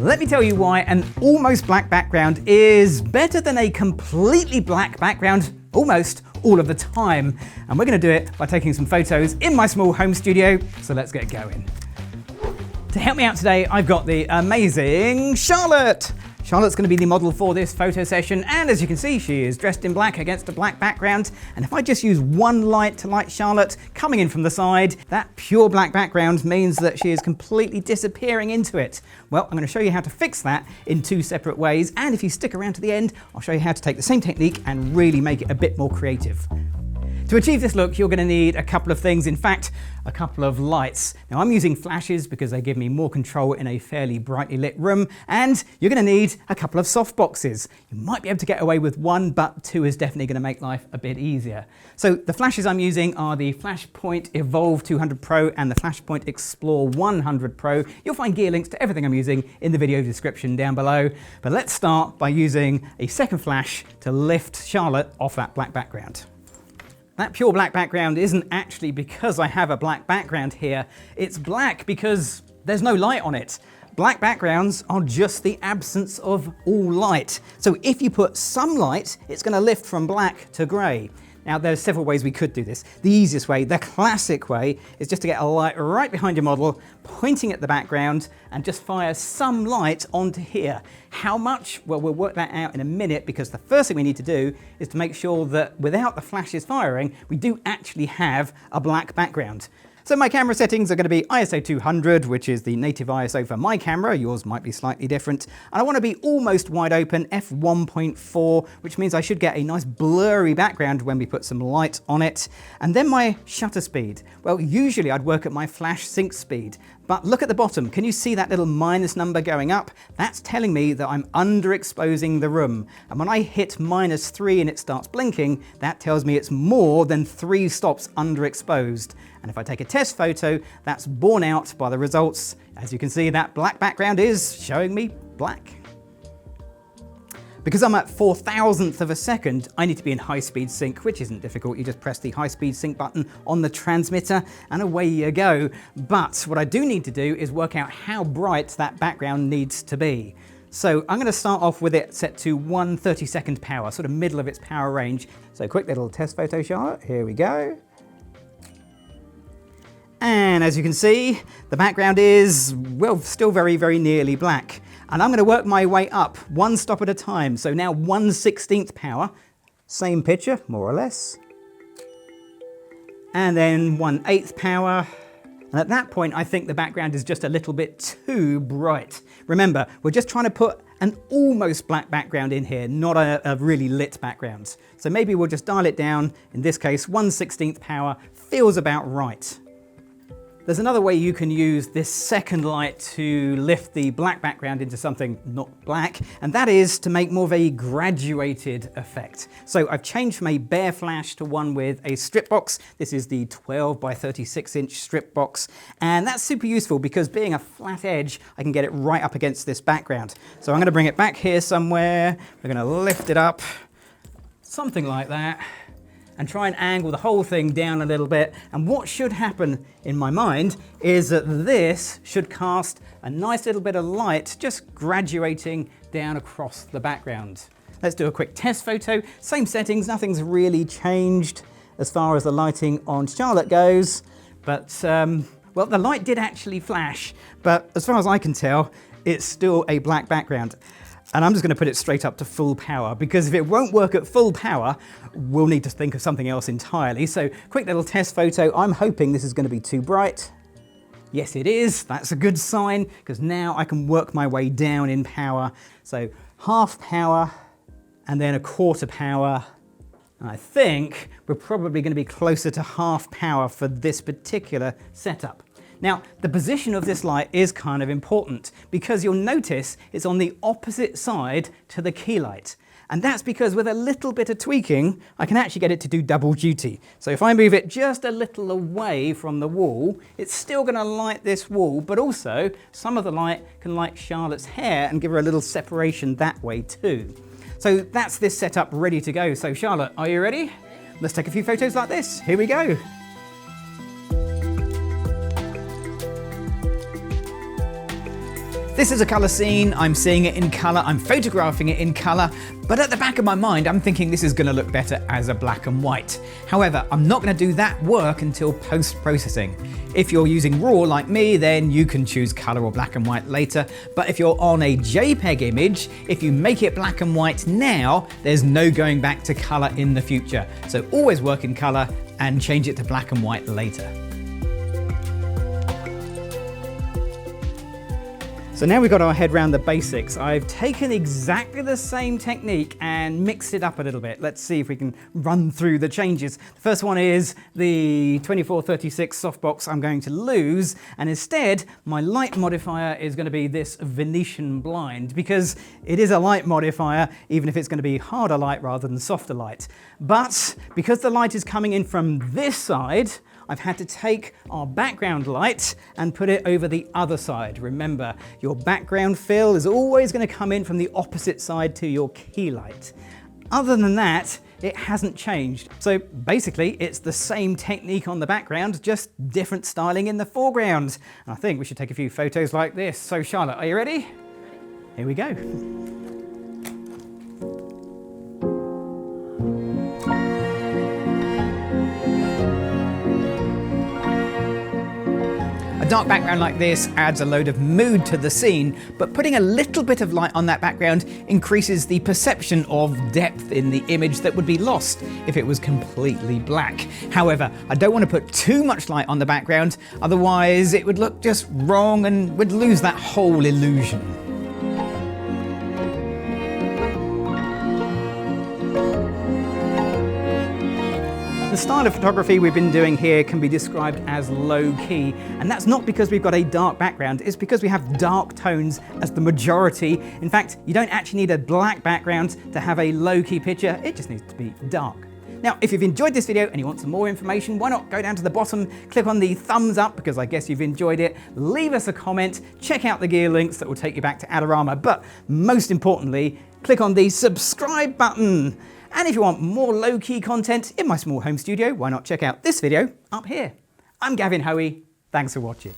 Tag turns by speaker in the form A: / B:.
A: Let me tell you why an almost black background is better than a completely black background almost all of the time. And we're going to do it by taking some photos in my small home studio. So let's get going. To help me out today, I've got the amazing Charlotte. Charlotte's going to be the model for this photo session, and as you can see, she is dressed in black against a black background. And if I just use one light to light Charlotte coming in from the side, that pure black background means that she is completely disappearing into it. Well, I'm going to show you how to fix that in two separate ways, and if you stick around to the end, I'll show you how to take the same technique and really make it a bit more creative. To achieve this look, you're going to need a couple of things, in fact, a couple of lights. Now I'm using flashes because they give me more control in a fairly brightly lit room, and you're going to need a couple of soft boxes. You might be able to get away with one, but two is definitely going to make life a bit easier. So the flashes I'm using are the Flashpoint Evolve 200 Pro and the Flashpoint Explore 100 Pro. You'll find gear links to everything I'm using in the video description down below. But let's start by using a second flash to lift Charlotte off that black background. That pure black background isn't actually because I have a black background here. It's black because there's no light on it. Black backgrounds are just the absence of all light. So if you put some light, it's going to lift from black to grey. Now there's several ways we could do this. The easiest way, the classic way, is just to get a light right behind your model, pointing at the background, and just fire some light onto here. How much? Well, we'll work that out in a minute, because the first thing we need to do is to make sure that without the flashes firing, we do actually have a black background. So my camera settings are going to be ISO 200, which is the native ISO for my camera. Yours might be slightly different. And I want to be almost wide open, f1.4, which means I should get a nice blurry background when we put some light on it. And then my shutter speed. Well, usually I'd work at my flash sync speed. But look at the bottom. Can you see that little minus number going up? That's telling me that I'm underexposing the room. And when I hit -3 and it starts blinking, that tells me it's more than 3 stops underexposed. And if I take a test photo, that's borne out by the results. As you can see, that black background is showing me black. Because I'm at 4,000th of a second, I need to be in high-speed sync, which isn't difficult. You just press the high-speed sync button on the transmitter and away you go. But what I do need to do is work out how bright that background needs to be. So I'm going to start off with it set to 1/32nd power, sort of middle of its power range. So quick little test photo, Charlotte. Here we go. And as you can see, the background is, well, still very, very nearly black. And I'm going to work my way up, one stop at a time. So now 1/16th power, same picture, more or less. And then 1/8th power. And at that point, I think the background is just a little bit too bright. Remember, we're just trying to put an almost black background in here, not a really lit background. So maybe we'll just dial it down. In this case, 1/16th power feels about right. There's another way you can use this second light to lift the black background into something not black, and that is to make more of a graduated effect. So I've changed from a bare flash to one with a strip box. This is the 12 by 36 inch strip box, and that's super useful because being a flat edge, I can get it right up against this background. So I'm going to bring it back here somewhere. We're going to lift it up, something like that, and try and angle the whole thing down a little bit. And what should happen in my mind is that this should cast a nice little bit of light just graduating down across the background. Let's do a quick test photo. Same settings, nothing's really changed as far as the lighting on Charlotte goes. But, well, the light did actually flash, but as far as I can tell, it's still a black background. And I'm just going to put it straight up to full power, because if it won't work at full power, we'll need to think of something else entirely. So quick little test photo. I'm hoping this is going to be too bright. Yes, it is. That's a good sign, because now I can work my way down in power. So half power and then 1/4 power. And I think we're probably going to be closer to half power for this particular setup. Now, the position of this light is kind of important, because you'll notice it's on the opposite side to the key light. And that's because with a little bit of tweaking, I can actually get it to do double duty. So if I move it just a little away from the wall, it's still going to light this wall, but also some of the light can light Charlotte's hair and give her a little separation that way too. So that's this setup ready to go. So Charlotte, are you ready? Let's take a few photos like this. Here we go. This is a colour scene, I'm seeing it in colour, I'm photographing it in colour, but at the back of my mind I'm thinking this is going to look better as a black and white. However, I'm not going to do that work until post-processing. If you're using RAW like me, then you can choose colour or black and white later, but if you're on a JPEG image, if you make it black and white now, there's no going back to colour in the future. So always work in colour and change it to black and white later. So now we've got our head around the basics. I've taken exactly the same technique and mixed it up a little bit. Let's see if we can run through the changes. The first one is the 2436 softbox I'm going to lose, and instead my light modifier is going to be this Venetian blind, because it is a light modifier, even if it's going to be harder light rather than softer light. But because the light is coming in from this side, I've had to take our background light and put it over the other side. Remember, your background fill is always going to come in from the opposite side to your key light. Other than that, it hasn't changed. So basically, it's the same technique on the background, just different styling in the foreground. And I think we should take a few photos like this. So Charlotte, are you ready? Here we go. A dark background like this adds a load of mood to the scene, but putting a little bit of light on that background increases the perception of depth in the image that would be lost if it was completely black. However, I don't want to put too much light on the background, otherwise it would look just wrong and would lose that whole illusion. The style of photography we've been doing here can be described as low-key, and that's not because we've got a dark background, it's because we have dark tones as the majority. In fact, you don't actually need a black background to have a low-key picture, it just needs to be dark. Now, if you've enjoyed this video and you want some more information, why not go down to the bottom, click on the thumbs up because I guess you've enjoyed it, leave us a comment, check out the gear links that will take you back to Adorama, but most importantly, click on the subscribe button. And if you want more low-key content in my small home studio, why not check out this video up here. I'm Gavin Hoey, thanks for watching.